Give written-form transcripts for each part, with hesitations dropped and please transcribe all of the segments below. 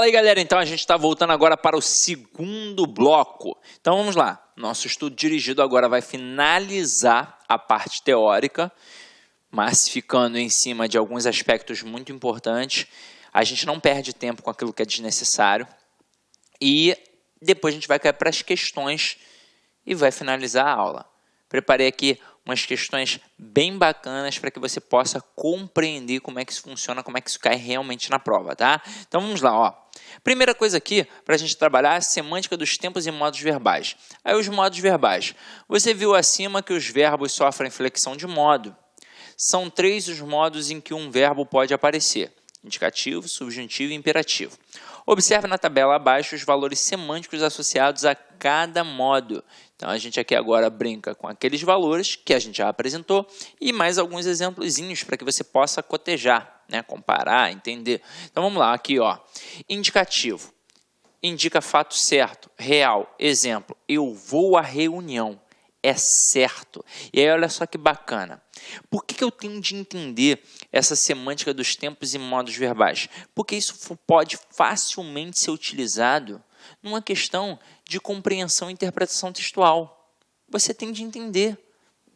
Fala aí, galera, então a gente está voltando agora para o segundo bloco. Então vamos lá, nosso estudo dirigido agora vai finalizar a parte teórica, mas ficando em cima de alguns aspectos muito importantes. A gente não perde tempo com aquilo que é desnecessário e depois a gente vai cair para as questões e vai finalizar a aula. Preparei aqui umas questões bem bacanas para que você possa compreender como é que isso funciona, como é que isso cai realmente na prova, tá? Então vamos lá, ó. Primeira coisa aqui, para a gente trabalhar, é a semântica dos tempos e modos verbais. Aí os modos verbais. Você viu acima que os verbos sofrem flexão de modo. São 3 os modos em que um verbo pode aparecer: indicativo, subjuntivo e imperativo. Observe na tabela abaixo os valores semânticos associados a cada modo. Então, a gente aqui agora brinca com aqueles valores que a gente já apresentou e mais alguns exemplozinhos para que você possa cotejar, né? Comparar, entender. Então, vamos lá, aqui, ó. Indicativo. Indica fato certo, real. Exemplo, eu vou à reunião. É certo. E aí, olha só que bacana. Por que eu tenho de entender essa semântica dos tempos e modos verbais? Porque isso pode facilmente ser utilizado numa questão de compreensão e interpretação textual. Você tem de entender,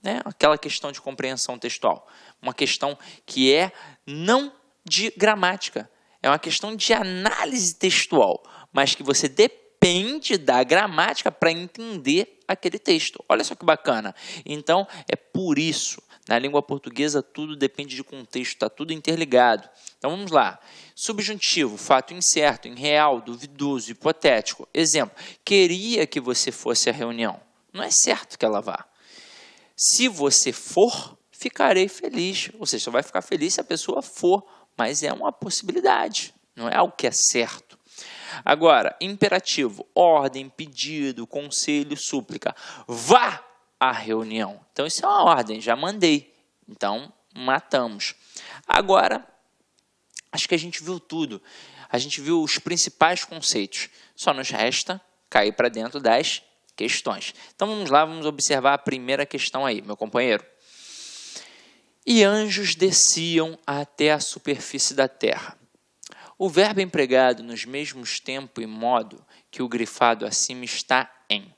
né? Aquela questão de compreensão textual. Uma questão que é não de gramática. É uma questão de análise textual, mas que você depende da gramática para entender aquele texto. Olha só que bacana. Então, é por isso, na língua portuguesa, tudo depende de contexto, está tudo interligado. Então, vamos lá. Subjuntivo, fato incerto, irreal, duvidoso, hipotético. Exemplo, queria que você fosse à reunião. Não é certo que ela vá. Se você for, ficarei feliz. Ou seja, você vai ficar feliz se a pessoa for, mas é uma possibilidade, não é algo que é certo. Agora, imperativo, ordem, pedido, conselho, súplica. Vá à reunião. Então, isso é uma ordem, já mandei. Então, matamos. Agora, acho que a gente viu tudo. A gente viu os principais conceitos. Só nos resta cair para dentro das questões. Então, vamos lá, vamos observar a primeira questão aí, meu companheiro. E anjos desciam até a superfície da terra. O verbo empregado nos mesmos tempo e modo que o grifado acima está em.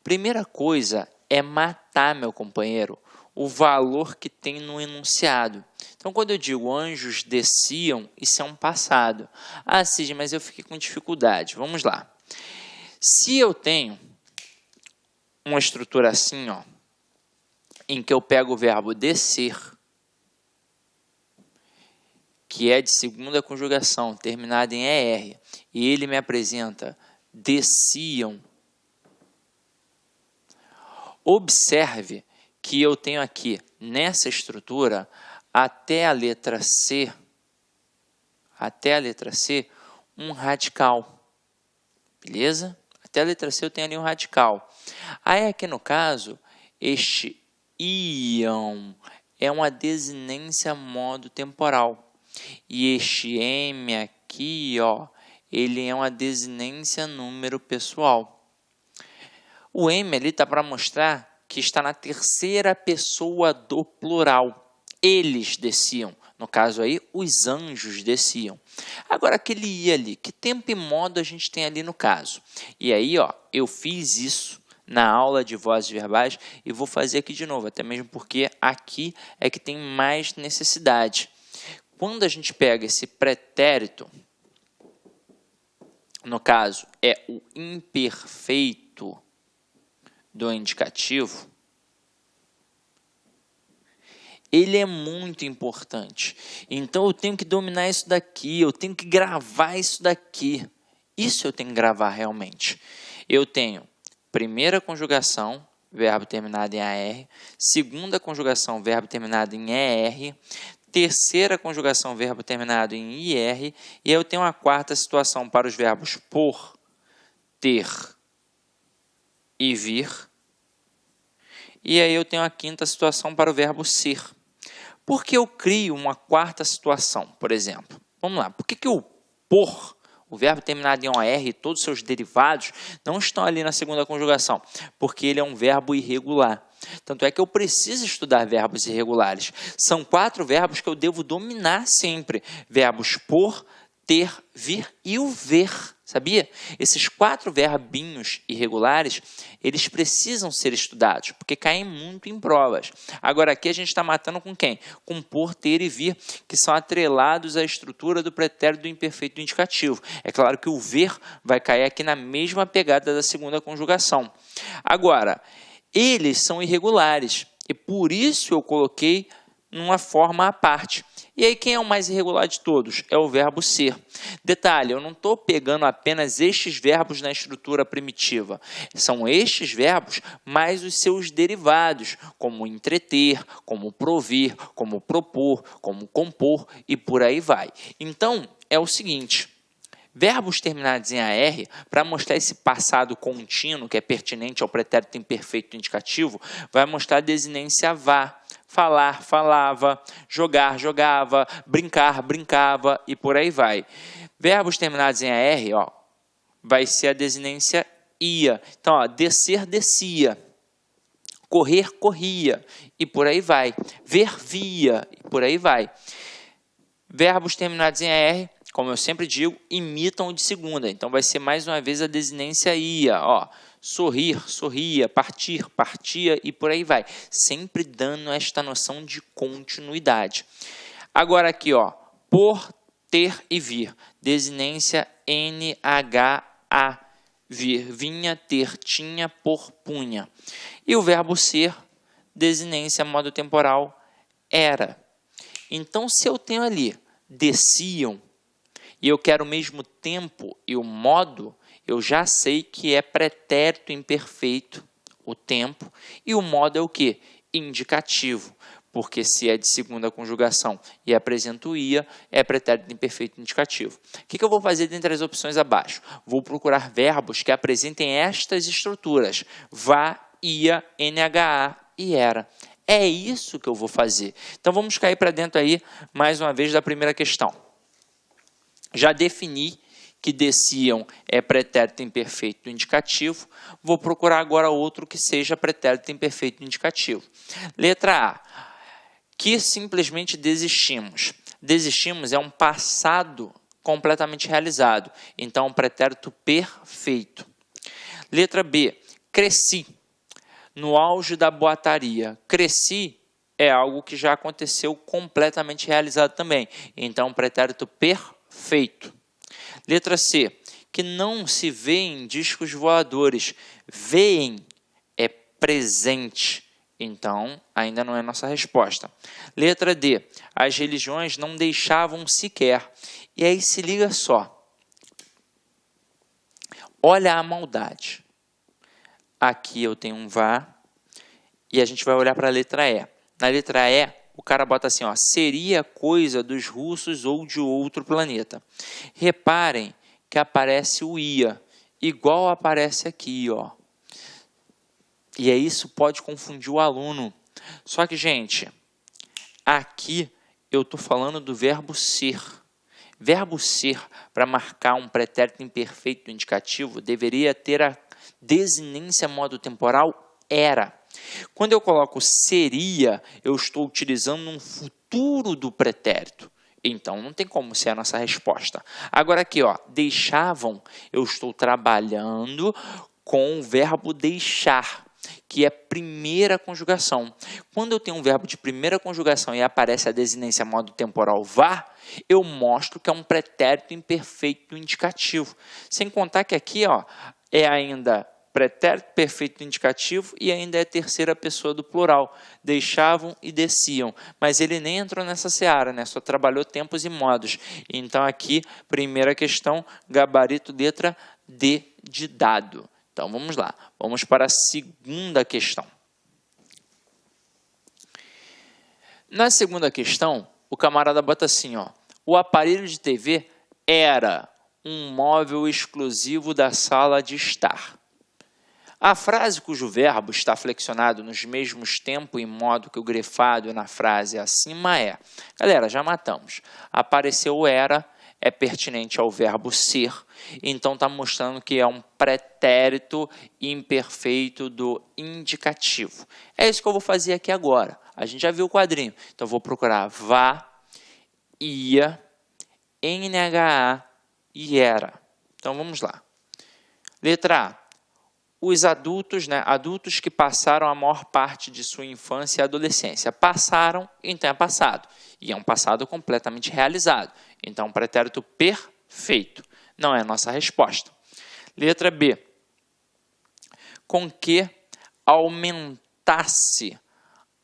Primeira coisa é matar, meu companheiro, o valor que tem no enunciado. Então, quando eu digo anjos desciam, isso é um passado. Ah, Cid, mas eu fiquei com dificuldade. Vamos lá. Se eu tenho uma estrutura assim, ó, em que eu pego o verbo descer, que é de segunda conjugação, terminada em ER, e ele me apresenta desciam, observe que eu tenho aqui, nessa estrutura, até a letra C, um radical. Beleza? Até a letra C eu tenho ali um radical. Aí aqui no caso, este iam é uma desinência modo temporal. E este M aqui, ó, ele é uma desinência número pessoal. O M ali está para mostrar que está na terceira pessoa do plural. Eles desciam. No caso aí, os anjos desciam. Agora, aquele I ali, que tempo e modo a gente tem ali no caso? E aí, ó, eu fiz isso na aula de vozes verbais e vou fazer aqui de novo, até mesmo porque aqui é que tem mais necessidade. Quando a gente pega esse pretérito, no caso, é o imperfeito do indicativo, ele é muito importante. Então, eu tenho que dominar isso daqui, eu tenho que gravar isso daqui. Isso eu tenho que gravar realmente. Eu tenho primeira conjugação, verbo terminado em AR, segunda conjugação, verbo terminado em ER, terceira conjugação, verbo terminado em IR, e eu tenho uma quarta situação para os verbos por, ter e vir, e aí eu tenho a quinta situação para o verbo ser. Por que eu crio uma quarta situação, por exemplo? Vamos lá, por que o por, o verbo terminado em OR e todos os seus derivados não estão ali na segunda conjugação? Porque ele é um verbo irregular. Tanto é que eu preciso estudar verbos irregulares. São 4 verbos que eu devo dominar sempre. Verbos por, ter, vir e o ver, sabia? Esses 4 verbinhos irregulares, eles precisam ser estudados, porque caem muito em provas. Agora aqui a gente está matando com quem? Com por, ter e vir, que são atrelados à estrutura do pretérito do imperfeito do indicativo. É claro que o ver vai cair aqui na mesma pegada da segunda conjugação. Agora, eles são irregulares, e por isso eu coloquei numa forma à parte. E aí, quem é o mais irregular de todos? É o verbo ser. Detalhe, eu não estou pegando apenas estes verbos na estrutura primitiva. São estes verbos mais os seus derivados, como entreter, como provir, como propor, como compor e por aí vai. Então, é o seguinte: verbos terminados em AR, para mostrar esse passado contínuo, que é pertinente ao pretérito imperfeito indicativo, vai mostrar a desinência vá. Falar, falava, jogar, jogava, brincar, brincava e por aí vai. Verbos terminados em AR, ó, vai ser a desinência ia. Então, ó, descer, descia. Correr, corria e por aí vai. Ver, via e por aí vai. Verbos terminados em AR, como eu sempre digo, imitam o de segunda. Então, vai ser mais uma vez a desinência ia, ó. Sorrir, sorria, partir, partia e por aí vai. Sempre dando esta noção de continuidade. Agora aqui, ó, por, ter e vir. Desinência NHA. Vir, vinha, ter, tinha, por, punha. E o verbo ser, desinência modo temporal, era. Então, se eu tenho ali desciam e eu quero o mesmo tempo e o modo, eu já sei que é pretérito imperfeito o tempo e o modo é o quê? Indicativo, porque se é de segunda conjugação e apresenta o ia, é pretérito imperfeito indicativo. O que eu vou fazer dentre as opções abaixo? Vou procurar verbos que apresentem estas estruturas: vá, ia, NHA e era. É isso que eu vou fazer. Então, vamos cair para dentro aí, mais uma vez, da primeira questão. Já defini que desciam é pretérito imperfeito indicativo. Vou procurar agora outro que seja pretérito imperfeito indicativo. Letra A. Que simplesmente desistimos. Desistimos é um passado completamente realizado. Então, um pretérito perfeito. Letra B. Cresci. No auge da boataria. Cresci é algo que já aconteceu completamente realizado também. Então, pretérito perfeito. Letra C. Que não se vêem discos voadores. Veem é presente. Então, ainda não é nossa resposta. Letra D. As religiões não deixavam sequer. E aí se liga só. Olha a maldade. Aqui eu tenho um vá. E a gente vai olhar para a letra E. Na letra E, o cara bota assim, ó, seria coisa dos russos ou de outro planeta. Reparem que aparece o ia, igual aparece aqui, ó. E aí isso pode confundir o aluno. Só que, gente, aqui eu estou falando do verbo ser. Verbo ser, para marcar um pretérito imperfeito indicativo, deveria ter a desinência modo temporal era. Quando eu coloco seria, eu estou utilizando um futuro do pretérito. Então, não tem como ser a nossa resposta. Agora aqui, ó, deixavam, eu estou trabalhando com o verbo deixar, que é primeira conjugação. Quando eu tenho um verbo de primeira conjugação e aparece a desinência modo temporal vá, eu mostro que é um pretérito imperfeito indicativo. Sem contar que aqui, ó, é ainda pretérito perfeito indicativo e ainda é terceira pessoa do plural. Deixavam e desciam. Mas ele nem entrou nessa seara, né? Só trabalhou tempos e modos. Então, aqui, primeira questão, gabarito letra D de dado. Então, vamos lá. Vamos para a segunda questão. Na segunda questão, o camarada bota assim, ó. O aparelho de TV era um móvel exclusivo da sala de estar. A frase cujo verbo está flexionado nos mesmos tempo e modo que o grefado na frase acima é. Galera, já matamos. Apareceu o era, é pertinente ao verbo ser, então está mostrando que é um pretérito imperfeito do indicativo. É isso que eu vou fazer aqui agora. A gente já viu o quadrinho, então eu vou procurar vá, ia, NHA e ERA. Então, vamos lá. Letra A. Os adultos, adultos que passaram a maior parte de sua infância e adolescência. Passaram, então é passado. E é um passado completamente realizado. Então, pretérito perfeito. Não é a nossa resposta. Letra B. Com que aumentasse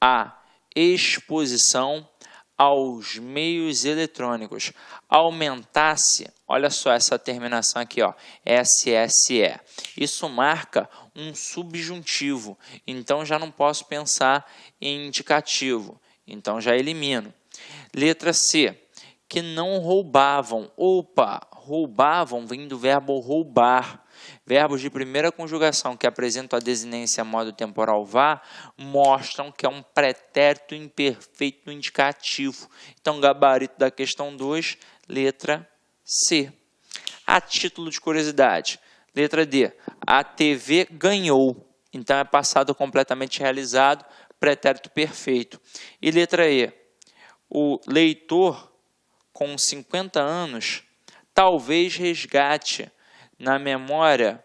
a exposição aos meios eletrônicos. Aumentasse, olha só essa terminação aqui, ó, SSE. Isso marca um subjuntivo, então já não posso pensar em indicativo, então já elimino. Letra C, que não roubavam. Opa, roubavam vem do verbo roubar. Verbos de primeira conjugação que apresentam a desinência modo temporal vá mostram que é um pretérito imperfeito indicativo. Então, gabarito da questão 2, letra C. A título de curiosidade, letra D. A TV ganhou. Então, é passado completamente realizado, pretérito perfeito. E letra E. O leitor com 50 anos talvez resgate na memória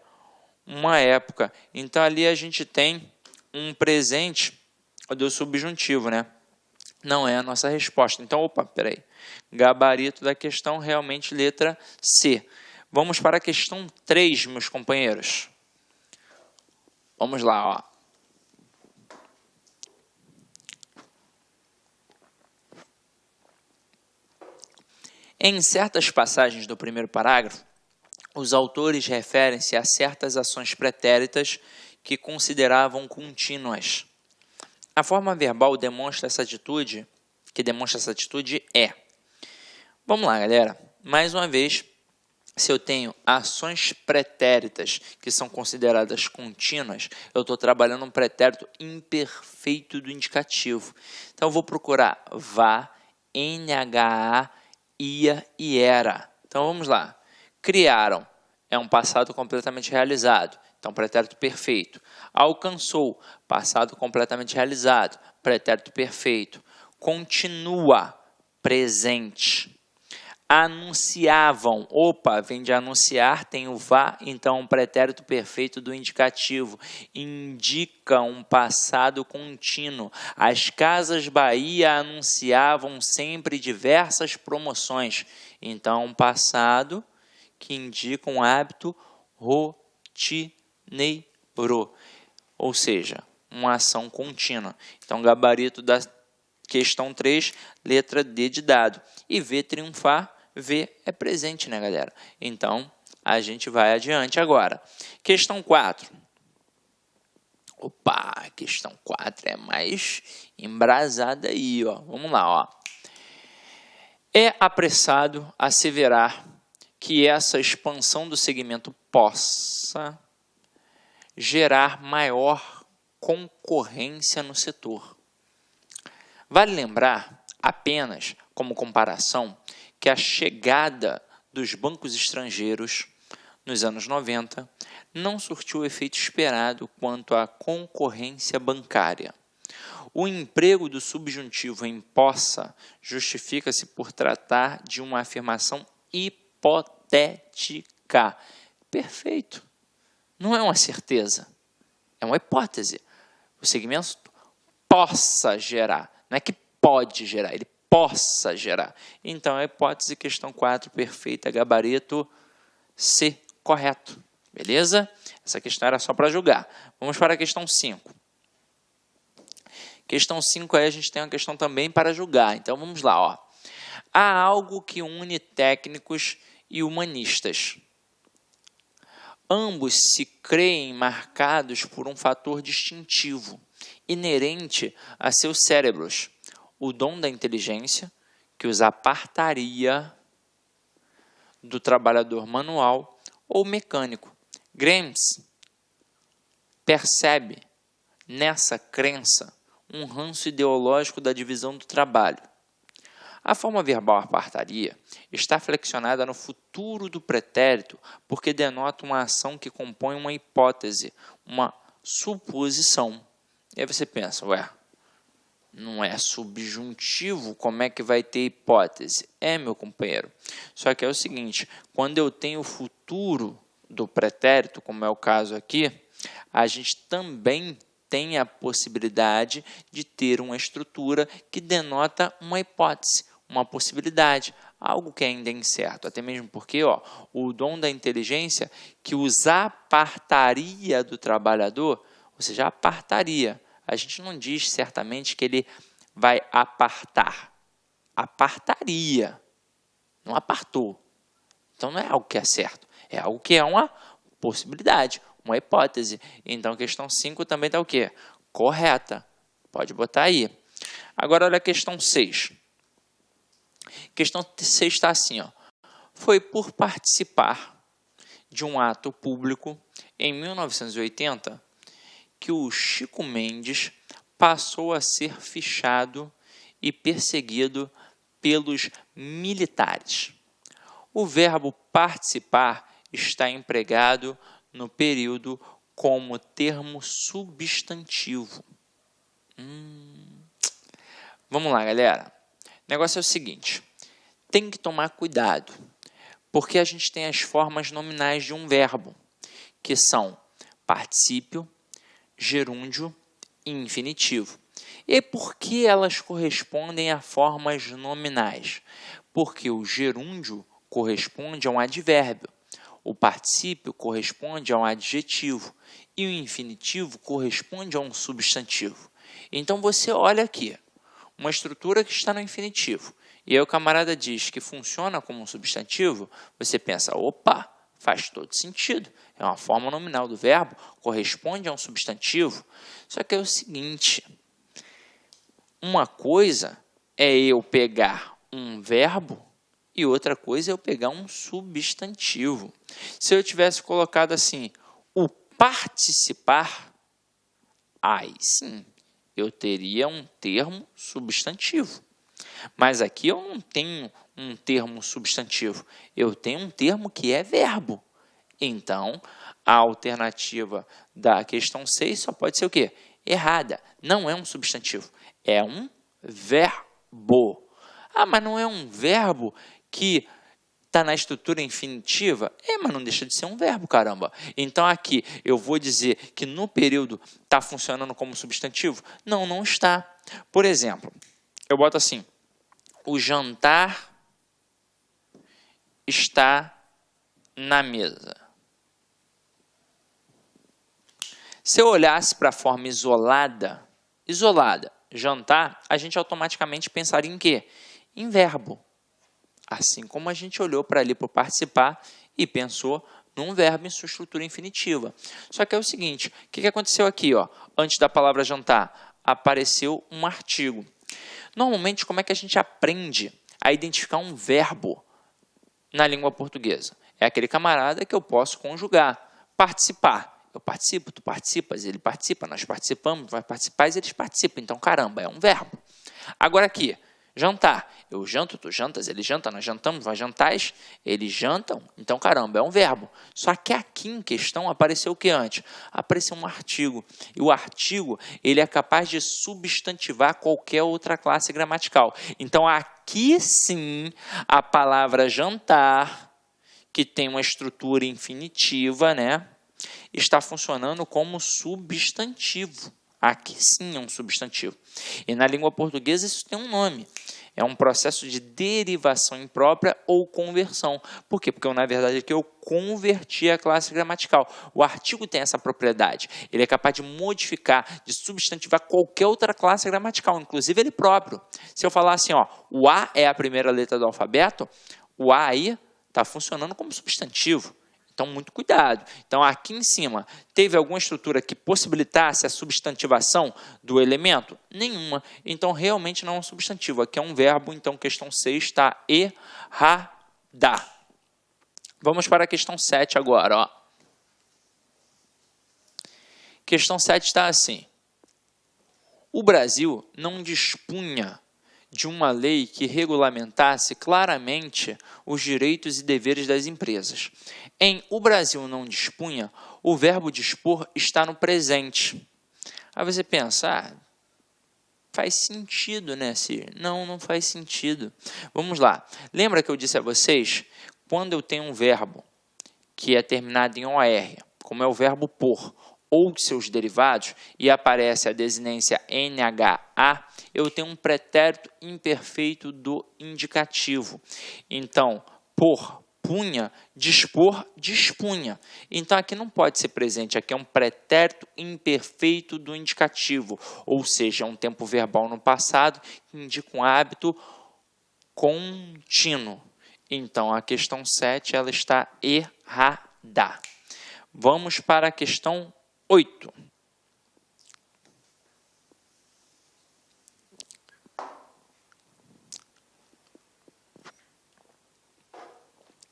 uma época. Então, ali a gente tem um presente do subjuntivo, né? Não é a nossa resposta. Então, opa, peraí. Gabarito da questão, realmente, letra C. Vamos para a questão 3, meus companheiros. Vamos lá, ó. Em certas passagens do primeiro parágrafo, os autores referem-se a certas ações pretéritas que consideravam contínuas. A forma verbal demonstra essa atitude, é. Vamos lá, galera. Mais uma vez, se eu tenho ações pretéritas que são consideradas contínuas, eu estou trabalhando um pretérito imperfeito do indicativo. Então, eu vou procurar vá, NHA, ia e era. Então, vamos lá. Criaram, é um passado completamente realizado, então pretérito perfeito. Alcançou, passado completamente realizado, pretérito perfeito. Continua, presente. Anunciavam, opa, vem de anunciar, tem o vá, então um pretérito perfeito do indicativo. Indica um passado contínuo. As Casas Bahia anunciavam sempre diversas promoções, então um passado que indica um hábito rotineiro, ou seja, uma ação contínua. Então, gabarito da questão 3, letra D de dado. E V, triunfar, V é presente, né, galera? Então, a gente vai adiante agora. Questão 4. Opa, questão 4 é mais embrasada aí, ó. Vamos lá, ó. É apressado asseverar que essa expansão do segmento possa gerar maior concorrência no setor. Vale lembrar, apenas como comparação, que a chegada dos bancos estrangeiros nos anos 90 não surtiu o efeito esperado quanto à concorrência bancária. O emprego do subjuntivo em possa justifica-se por tratar de uma afirmação hipotética. Perfeito. Não é uma certeza. É uma hipótese. O segmento possa gerar. Não é que pode gerar, ele possa gerar. Então, a hipótese, questão 4, perfeita, gabarito C, correto. Beleza? Essa questão era só para julgar. Vamos para a questão 5. Questão 5 aí a gente tem uma questão também para julgar. Então, vamos lá, ó. Há algo que une técnicos e humanistas. Ambos se creem marcados por um fator distintivo, inerente a seus cérebros, o dom da inteligência, que os apartaria do trabalhador manual ou mecânico. Gramsci percebe nessa crença um ranço ideológico da divisão do trabalho. A forma verbal apartaria está flexionada no futuro do pretérito porque denota uma ação que compõe uma hipótese, uma suposição. E aí você pensa, ué, não é subjuntivo, como é que vai ter hipótese? É, meu companheiro. Só que é o seguinte, quando eu tenho o futuro do pretérito, como é o caso aqui, a gente também tem a possibilidade de ter uma estrutura que denota uma hipótese, uma possibilidade, algo que ainda é incerto. Até mesmo porque o dom da inteligência que os apartaria do trabalhador, ou seja, apartaria. A gente não diz certamente que ele vai apartar. Apartaria. Não apartou. Então não é algo que é certo. É algo que é uma possibilidade, uma hipótese. Então a questão 5 também está o quê? Correta. Pode botar aí. Agora olha a questão 6. Questão 6 está assim, foi por participar de um ato público em 1980 que o Chico Mendes passou a ser fichado e perseguido pelos militares. O verbo participar está empregado no período como termo substantivo. Vamos lá, galera. O negócio é o seguinte, tem que tomar cuidado, porque a gente tem as formas nominais de um verbo, que são particípio, gerúndio e infinitivo. E por que elas correspondem a formas nominais? Porque o gerúndio corresponde a um advérbio, o particípio corresponde a um adjetivo e o infinitivo corresponde a um substantivo. Então você olha aqui, uma estrutura que está no infinitivo, e aí o camarada diz que funciona como um substantivo, você pensa, opa, faz todo sentido, é uma forma nominal do verbo, corresponde a um substantivo. Só que é o seguinte, uma coisa é eu pegar um verbo e outra coisa é eu pegar um substantivo. Se eu tivesse colocado assim, o participar, aí sim, eu teria um termo substantivo. Mas aqui eu não tenho um termo substantivo, eu tenho um termo que é verbo. Então, a alternativa da questão 6 só pode ser o quê? Errada. Não é um substantivo, é um verbo. Ah, mas não é um verbo que está na estrutura infinitiva? Mas não deixa de ser um verbo, caramba. Então, aqui eu vou dizer que no período está funcionando como substantivo? Não, não está. Por exemplo, eu boto assim, o jantar está na mesa. Se eu olhasse para a forma isolada, jantar, a gente automaticamente pensaria em quê? Em verbo. Assim como a gente olhou para ali para participar e pensou num verbo em sua estrutura infinitiva. Só que é o seguinte, o que aconteceu aqui? Antes da palavra jantar, apareceu um artigo. Normalmente, como é que a gente aprende a identificar um verbo na língua portuguesa? É aquele camarada que eu posso conjugar. Participar. Eu participo, tu participas, ele participa, nós participamos, vai participar e eles participam. Então, caramba, é um verbo. Agora aqui, jantar. Eu janto, tu jantas, ele janta, nós jantamos, vós jantais, eles jantam. Então, caramba, é um verbo. Só que aqui em questão apareceu o que antes? Apareceu um artigo. E o artigo, ele é capaz de substantivar qualquer outra classe gramatical. Então, aqui sim, a palavra jantar, que tem uma estrutura infinitiva, né, está funcionando como substantivo. Aqui sim é um substantivo. E na língua portuguesa isso tem um nome. É um processo de derivação imprópria ou conversão. Por quê? Porque, na verdade, aqui eu converti a classe gramatical. O artigo tem essa propriedade. Ele é capaz de modificar, de substantivar qualquer outra classe gramatical, inclusive ele próprio. Se eu falar assim, o A é a primeira letra do alfabeto, o A aí está funcionando como substantivo. Então, muito cuidado. Então, aqui em cima, teve alguma estrutura que possibilitasse a substantivação do elemento? Nenhuma. Então, realmente não é um substantivo. Aqui é um verbo, então, questão 6 está errada. Vamos para a questão 7 agora. Questão 7 está assim. O Brasil não dispunha de uma lei que regulamentasse claramente os direitos e deveres das empresas. Em o Brasil não dispunha, o verbo dispor está no presente. Aí você pensa, faz sentido, né, Siri? Não, não faz sentido. Vamos lá. Lembra que eu disse a vocês, quando eu tenho um verbo que é terminado em OR, como é o verbo por, ou seus derivados, e aparece a desinência NHA, eu tenho um pretérito imperfeito do indicativo. Então, por, punha, dispor, dispunha. Então, aqui não pode ser presente, aqui é um pretérito imperfeito do indicativo, ou seja, é um tempo verbal no passado que indica um hábito contínuo. Então, a questão 7 ela está errada. Vamos para a questão 8.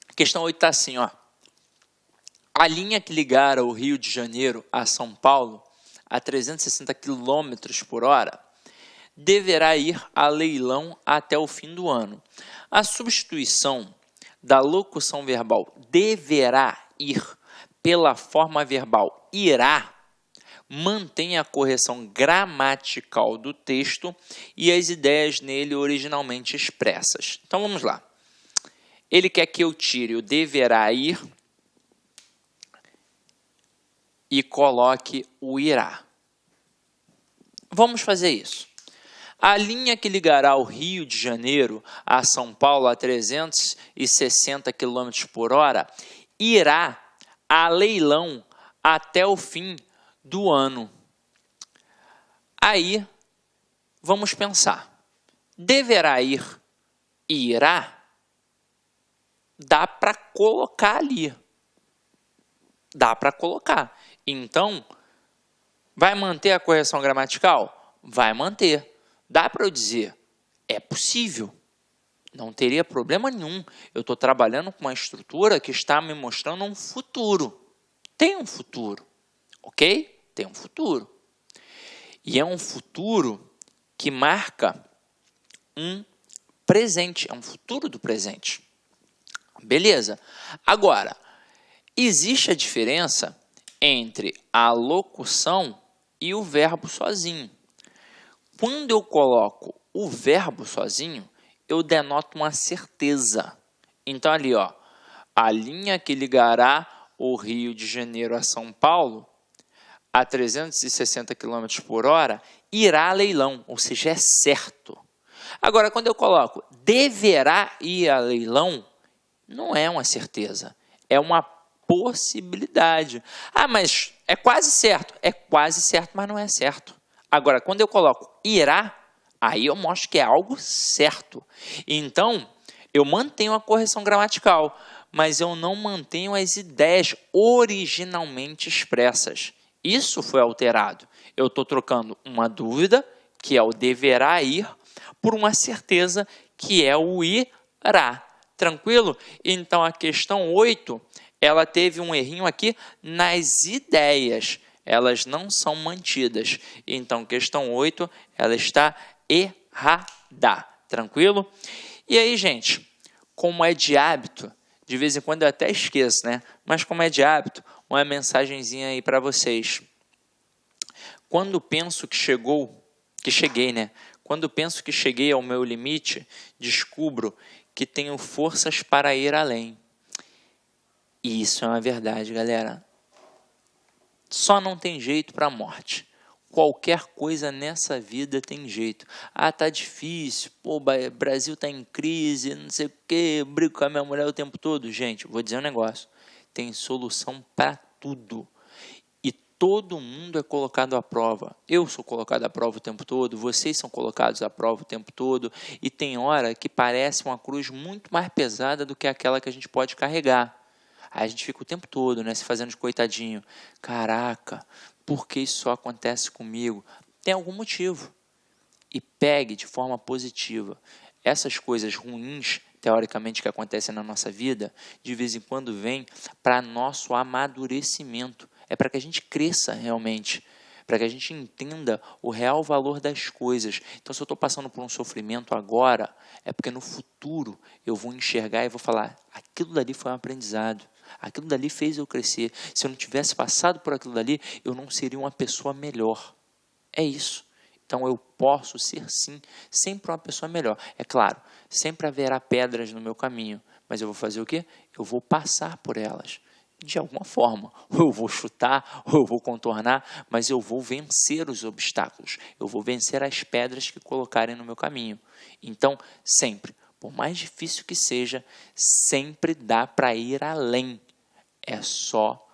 A questão 8 está assim, ó. A linha que ligara o Rio de Janeiro a São Paulo a 360 km por hora deverá ir a leilão até o fim do ano. A substituição da locução verbal deverá ir pela forma verbal irá mantém a correção gramatical do texto e as ideias nele originalmente expressas. Então vamos lá. Ele quer que eu tire o deverá ir e coloque o irá. Vamos fazer isso. A linha que ligará o Rio de Janeiro a São Paulo a 360 km por hora irá a leilão até o fim do ano. Aí, vamos pensar. Deverá ir e irá? Dá para colocar ali. Dá para colocar. Então, vai manter a correção gramatical? Vai manter. Dá para eu dizer, é possível. Não teria problema nenhum. Eu estou trabalhando com uma estrutura que está me mostrando um futuro. Tem um futuro, ok? Tem um futuro. E é um futuro que marca um presente. É um futuro do presente. Beleza. Agora, existe a diferença entre a locução e o verbo sozinho. Quando eu coloco o verbo sozinho, eu denoto uma certeza. Então, ali, ó, a linha que ligará o Rio de Janeiro a São Paulo a 360 km por hora irá a leilão, ou seja, é certo. Agora, quando eu coloco deverá ir a leilão, não é uma certeza, é uma possibilidade. Ah, mas é quase certo. É quase certo, mas não é certo. Agora, quando eu coloco irá, aí eu mostro que é algo certo. Então, eu mantenho a correção gramatical, mas eu não mantenho as ideias originalmente expressas. Isso foi alterado. Eu estou trocando uma dúvida, que é o deverá ir, por uma certeza, que é o irá. Tranquilo? Então, a questão 8, ela teve um errinho aqui nas ideias. Elas não são mantidas. Então, questão 8, ela está errada. Tranquilo? E aí, gente, como é de hábito, de vez em quando eu até esqueço, né? Mas como é de hábito, uma mensagenzinha aí para vocês. Quando penso que cheguei, né? Quando penso que cheguei ao meu limite, descubro que tenho forças para ir além. E isso é uma verdade, galera. Só não tem jeito para a morte. Qualquer coisa nessa vida tem jeito. Ah, tá difícil. Pô, o Brasil tá em crise, não sei o quê. Eu brigo com a minha mulher o tempo todo. Gente, vou dizer um negócio. Tem solução para tudo. E todo mundo é colocado à prova. Eu sou colocado à prova o tempo todo. Vocês são colocados à prova o tempo todo. E tem hora que parece uma cruz muito mais pesada do que aquela que a gente pode carregar. Aí a gente fica o tempo todo, né, se fazendo de coitadinho. Caraca, por que isso só acontece comigo? Tem algum motivo. E pegue de forma positiva. Essas coisas ruins, teoricamente, que acontecem na nossa vida, de vez em quando vêm para nosso amadurecimento. É para que a gente cresça realmente. Para que a gente entenda o real valor das coisas. Então, se eu estou passando por um sofrimento agora, é porque no futuro eu vou enxergar e vou falar, aquilo dali foi um aprendizado. Aquilo dali fez eu crescer. Se eu não tivesse passado por aquilo dali, eu não seria uma pessoa melhor. É isso. Então eu posso ser sim, sempre uma pessoa melhor. É claro, sempre haverá pedras no meu caminho, mas eu vou fazer o quê? Eu vou passar por elas. De alguma forma, ou eu vou chutar, ou eu vou contornar, mas eu vou vencer os obstáculos, eu vou vencer as pedras que colocarem no meu caminho. Então, sempre, por mais difícil que seja, sempre dá para ir além. É só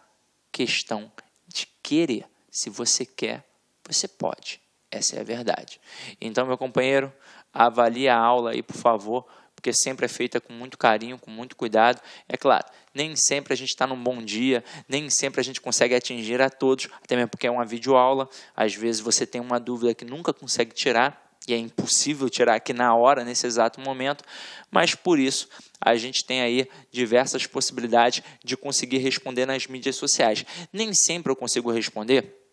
questão de querer. Se você quer, você pode. Essa é a verdade. Então, meu companheiro, avalie a aula aí, por favor, porque sempre é feita com muito carinho, com muito cuidado. É claro, nem sempre a gente está num bom dia, nem sempre a gente consegue atingir a todos, até mesmo porque é uma videoaula. Às vezes você tem uma dúvida que nunca consegue tirar, e é impossível tirar aqui na hora, nesse exato momento, mas por isso a gente tem aí diversas possibilidades de conseguir responder nas mídias sociais. Nem sempre eu consigo responder.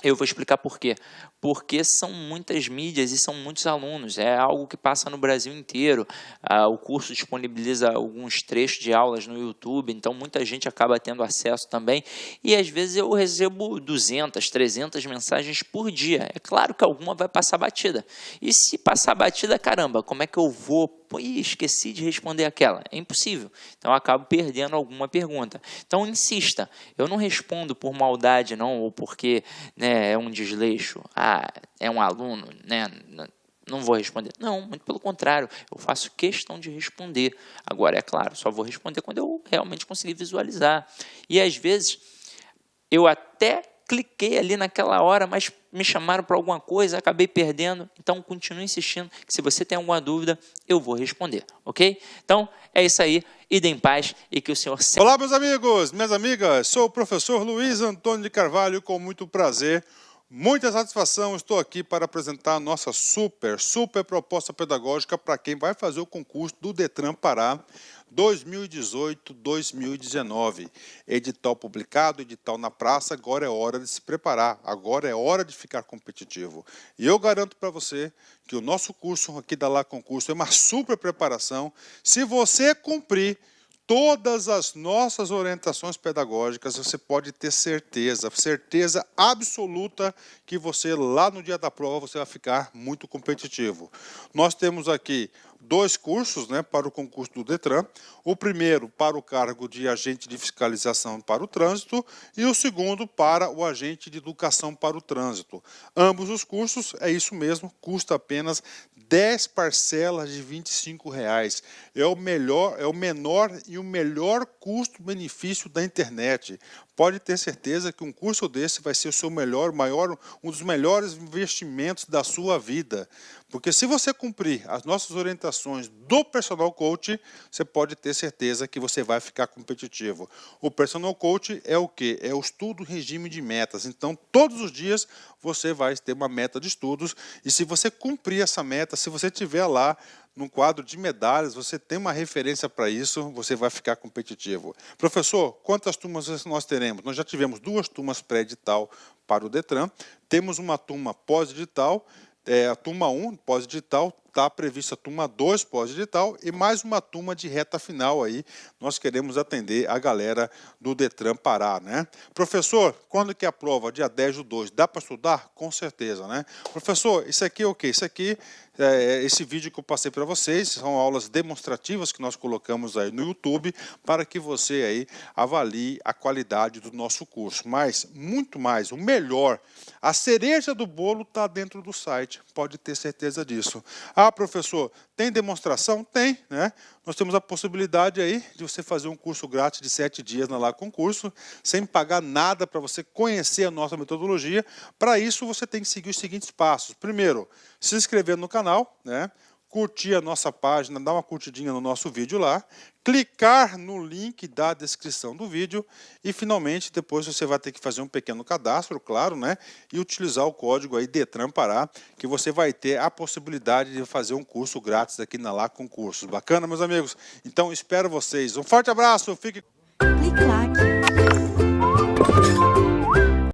Eu vou explicar por quê. Porque são muitas mídias e são muitos alunos. É algo que passa no Brasil inteiro. O curso disponibiliza alguns trechos de aulas no YouTube, então muita gente acaba tendo acesso também. E às vezes eu recebo 200, 300 mensagens por dia. É claro que alguma vai passar batida. E se passar batida, caramba, como é que eu vou? Ih, esqueci de responder aquela. É impossível. Então eu acabo perdendo alguma pergunta. Então insista. Eu não respondo por maldade, não, ou porque, né, é um desleixo. É um aluno, né? Não vou responder. Não, muito pelo contrário. Eu faço questão de responder. Agora, é claro, só vou responder quando eu realmente conseguir visualizar. E às vezes eu até cliquei ali naquela hora, mas me chamaram para alguma coisa, acabei perdendo. Então, continue insistindo, que se você tem alguma dúvida, eu vou responder, ok? Então, é isso aí. Ide em paz e que o Senhor sempre... Olá, meus amigos, minhas amigas. Sou o professor Luiz Antônio de Carvalho, com muito prazer, muita satisfação. Estou aqui para apresentar a nossa super proposta pedagógica para quem vai fazer o concurso do Detran Pará 2018-2019. Edital publicado, edital na praça, agora é hora de se preparar, agora é hora de ficar competitivo. E eu garanto para você que o nosso curso aqui da Lá Concurso é uma super preparação. Se você cumprir todas as nossas orientações pedagógicas, você pode ter certeza absoluta que você, lá no dia da prova, você vai ficar muito competitivo. Nós temos aqui 2 cursos, né, para o concurso do Detran. O primeiro para o cargo de agente de fiscalização para o trânsito e o segundo para o agente de educação para o trânsito. Ambos os cursos, é isso mesmo, custa apenas 10 parcelas de R$ 25. É o menor e o melhor custo-benefício da internet. Pode ter certeza que um curso desse vai ser o seu um dos melhores investimentos da sua vida. Porque se você cumprir as nossas orientações do Personal Coach, você pode ter certeza que você vai ficar competitivo. O Personal Coach é o quê? É o estudo regime de metas. Então, todos os dias você vai ter uma meta de estudos e se você cumprir essa meta, se você estiver lá num quadro de medalhas, você tem uma referência para isso, você vai ficar competitivo. Professor, quantas turmas nós teremos? Nós já tivemos 2 turmas pré-edital para o Detran, temos uma turma pós-edital, a turma 1, pós-edital, está prevista a turma 2, pós-edital, e mais uma turma de reta final aí. Nós queremos atender a galera do Detran Pará, né? Professor, quando que é a prova? Dia 10/2. Dá para estudar? Com certeza, né? Professor, isso aqui é o quê? Isso aqui, esse vídeo que eu passei para vocês, são aulas demonstrativas que nós colocamos aí no YouTube, para que você aí avalie a qualidade do nosso curso. Mas, muito mais, o melhor, a cereja do bolo está dentro do site, pode ter certeza disso. Ah, professor, tem demonstração? Tem, né? Nós temos a possibilidade aí de você fazer um curso grátis de 7 dias na Lá Concurso, sem pagar nada para você conhecer a nossa metodologia. Para isso, você tem que seguir os seguintes passos. Primeiro, se inscrever no canal, né? Curtir a nossa página, dar uma curtidinha no nosso vídeo lá, clicar no link da descrição do vídeo e, finalmente, depois você vai ter que fazer um pequeno cadastro, claro, né? E utilizar o código aí Detran Pará, que você vai ter a possibilidade de fazer um curso grátis aqui na Lá Concursos. Bacana, meus amigos? Então, espero vocês. Um forte abraço, fique... Clique lá aqui.